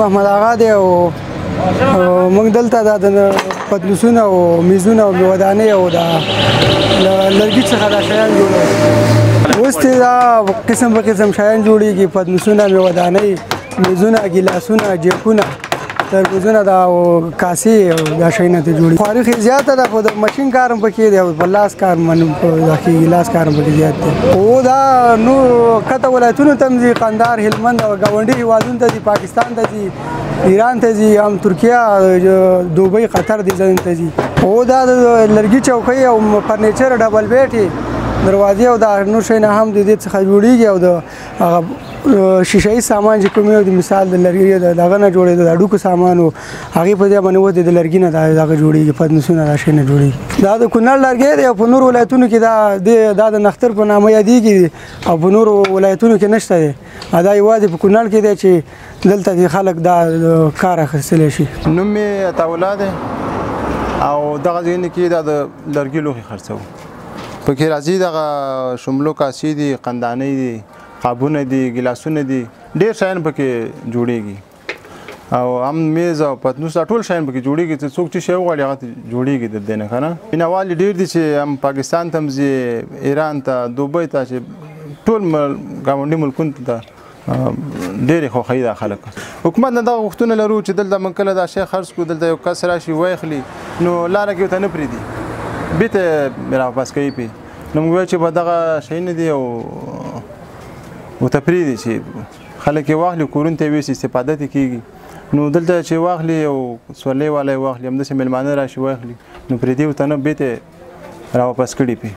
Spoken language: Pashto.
محمد آغا دی او موږ دلته د پتنوسونه او میزونه او ودانۍ او د لرګي څخه دا شیان جوړوي. اوس دا قسم په قسم شیان جوړېږي، پتنوسونه، ودانۍ، میزونه، ګیلاسونه، جیپونه، تربوزونه، دا کاسې او دا شیونه ته جوړي. خواري خو زیاته ده، خو د ماشین کار هم پکې دی او په لاس کار لاس کار هم پکې زیات دی. او دا نور کته ولایتونو ته هم ځي، قندهار، هلمند او ګاونډي هېوادونو ته ځي، پاکستان ته ځي، ایران ته ځي، هم ترکیه، دوبۍ، قطر دې ځایونو ته ځي. او دا د لرګي چوکۍ او فرنیچر، ډبل بیټې، دروازې او دا نور شیونه هم د دې څخه جوړېږي. او د هغه شیشه‌ایي سامان چې کوم یو د مثال د لرګي دغه نه جوړېده، د هډوکو سامان و، هغې په ځای باندې اوس د لرګي نه دغه جوړېږي، پتنوسونه، دا شی نه جوړېږي. دا د کونړ لرګی دی او په نورو ولایتونو کې دا د نښتر په نامه یادېږي او په نورو ولایتونو کې نشته دی. دا یوازې په کونړ کې دی چې دلته د خلک دا کار اخیستلی شي. نوم مې عطاالله دی او دغه ځایونه کې دا د لرګي لوښي خرڅوو. پکې راځي دغه شملو کاسې دي، قندانۍ دي، قابونه دي، ګیلاسونه دي، ډېر شیان پکې جوړېږي. او هم میز او پتنوس ټول شیان پکې جوړېږي، چې څوک چې شی وغواړي هغه جوړېږي د دې نه که نه. مینهوال یې ډېر دي چې هم پاکستان ته هم ځي، ایران ته، دوبۍ ته، چې ټول ګاونډي ملکونو ته ډېرې خوښوي دا خلک. حکومت نه دغه غوښتنه لرو چې دلته موږ کله دا شی خرڅ کړو، دلته یو کس راشي ویخلي، نو لاره کې ورته نه پرېږدي، بېرته راواپس کوي پرې. نو موږ وایو چې به دغه شیونه دي او ورته پرېږدي چې خلک یې واخلي، کورونو ته یې یوسي، استفاده ترې کېږي. نو دلته چې واخلي او سورلۍ والا یې واخلي، همداسې مېلمانه راشي واخلي، نو پرېږدي ورته نه، بېرته راواپس کړي پرې.